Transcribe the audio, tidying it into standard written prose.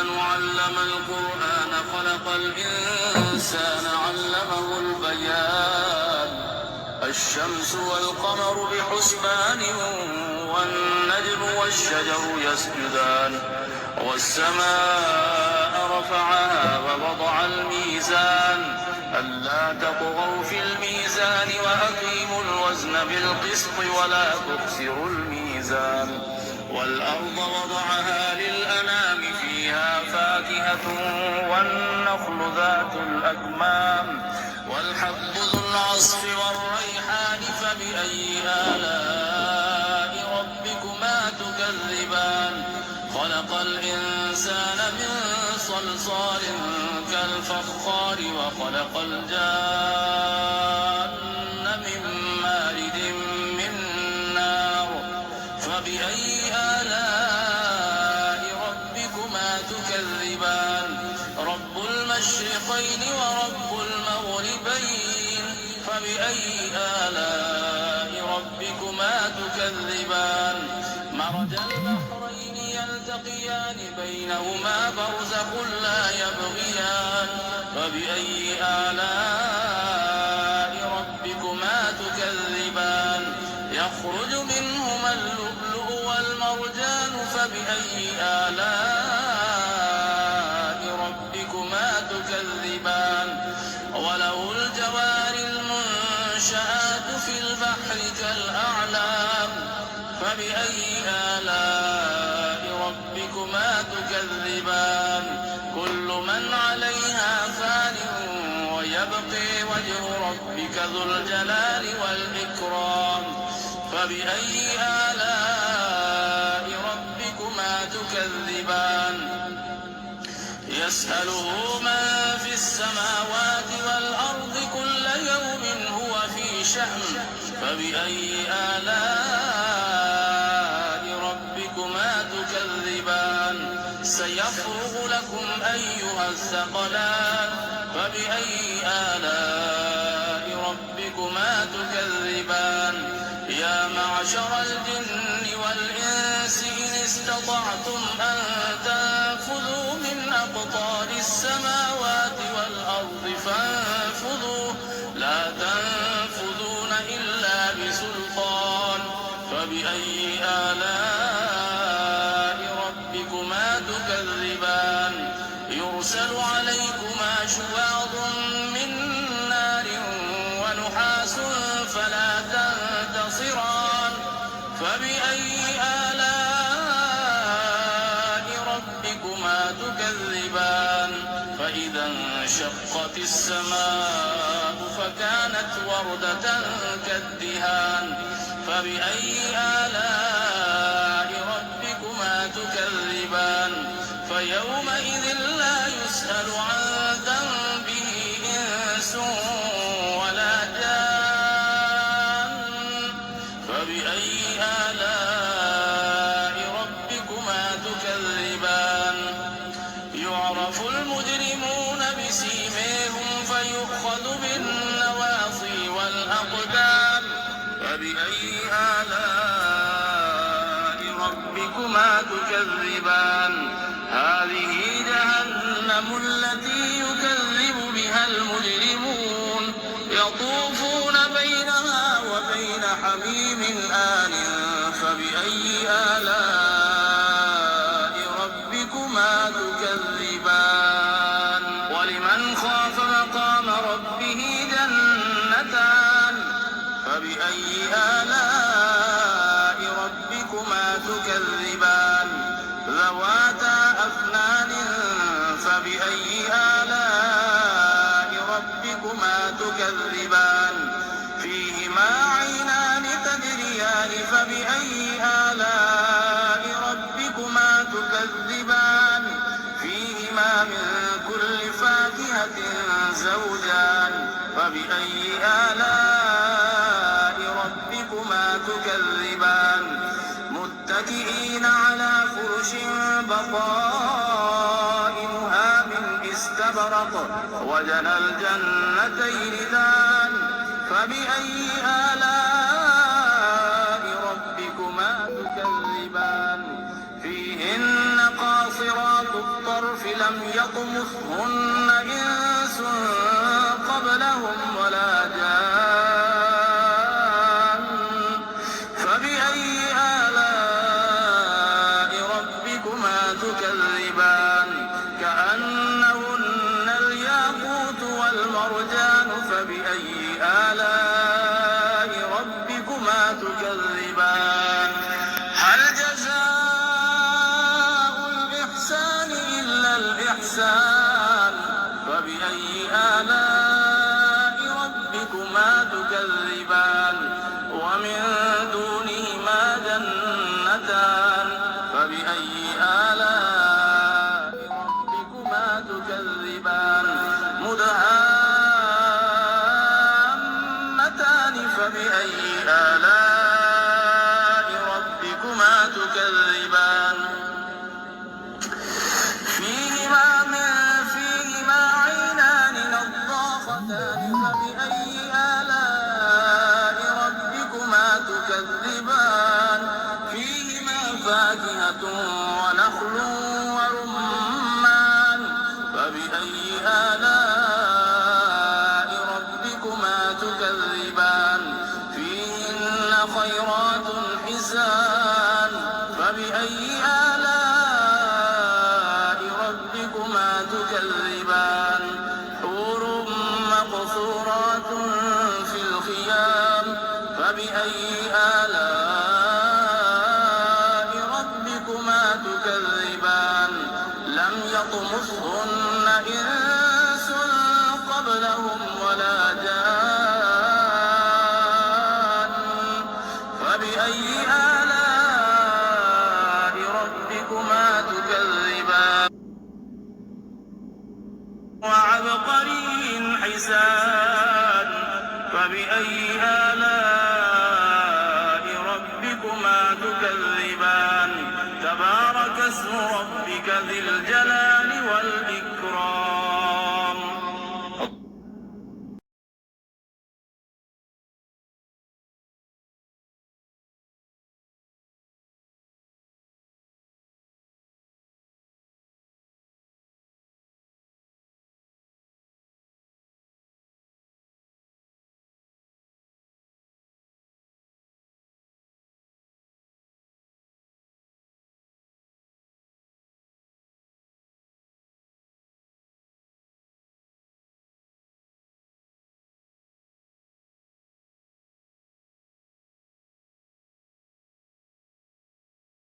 الرحمن علم القرآن خلق الإنسان علمه البيان الشمس والقمر بحسبان والنجم والشجر يسجدان والسماء رفعها ووضع الميزان ألا تطغوا في الميزان وأقيموا الوزن بالقسط ولا تخسروا الميزان والأرض وضعها للأنام فيها فاكهة والنخل ذات الأكمام والحب ذو العصف والريحان فبأي آلاء ربكما تكذبان خلق الإنسان من صلصال كالفخار وخلق الجان من مارد من نار فبأي آلاء ربكما تكذبان رب المشرقين ورب المغربين فبأي آلاء ربكما تكذبان مرج البحرين يلتقيان بينهما برزخ لا يبغيان فبأي آلاء ربكما تكذبان يخرج منهما اللؤلؤ والمرجان فبأي آلاء ربكما تكذبان وله الجوار المنشآت في البحر كالأعلام فبأي آلاء ربكما تكذبان كل من عليها فان ويبقي وجه ربك ذو الجلال والإكرام فبأي آلاء ربكما تكذبان يسأله من في السماوات والأرض كل يوم هو في شأن فبأي آلاء ربكما تكذبان سيفرغ لكم أيها الثقلان فبأي آلاء ربكما تكذبان يا معشر الجن والإنس إن استطعتم أن تنفذوا من أقطار السماوات والأرض فانفذوا لا تنفذون إلا بسلطان فبأي آلاء ربكما تكذبان يرسل عليكما شواظ من نار ونحاس فلا تنتصران فبأي آلاء ربكما تكذبان فإذا انشقت السماء فكانت وردة كالدهان فبأي آلاء ربكما تكذبان فيومئذ لا يسأل عن ذنبه إنس ولا جان فبأي آلاء ربكما تكذبان يعرف المجرمون بسيماهم فيؤخذ بالنواصي والأقدام فبأي آلاء ربكما تكذبان هذه جهنم التي يكذب بها المجرمون يطوفون بينها وبين حميم آن فبأي آلاء ربكما تكذبان ولمن خاف مقام ربه جنتان فبأي آلاء ربكما تكذبان ذواتا أفنان فبأي آلاء ربكما تكذبان فيهما عينان تجريان فبأي آلاء ربكما تكذبان فيهما من كل فاكهة زوجان فبأي آلاء ربكما تكذبان متكئين على فرش بطائنها من استبرق وجنى الجنتين دان فبأي آلاء ربكما تكذبان فيهن قاصرات الطرف لم يطمثهن إنس قبلهم ولا جان فبأي آلاء ربكما تكذبان كأنهن الياقوت والمرجان فبأي آلاء ربكما تكذبان هل جزاء الإحسان إلا الإحسان فبأي آلاء ربكما تكذبان ومن دونهما جنتان فبأي آلاء ربكما تكذبان مدهامتان فبأي آلاء ربكما تكذبان فيهما عينان نضاختان فبأي آلاء ربكما تكذبان فيهما فاكهة ونخل ورمان فبأي آلاء ربكما تكذبان فيهن خيرات حسان فبأي آلاء ربكما تكذبان حور مقصورات في الخيام فبأي آلاء ربكما تكذبان لم يطمثهن إنس قبلهم ولا جان فبأي آلاء ربكما تكذبان وعبقري حسان فبأي آلاء ربكما تكذبان تبارك اسم ربك ذي الجلال والإكرام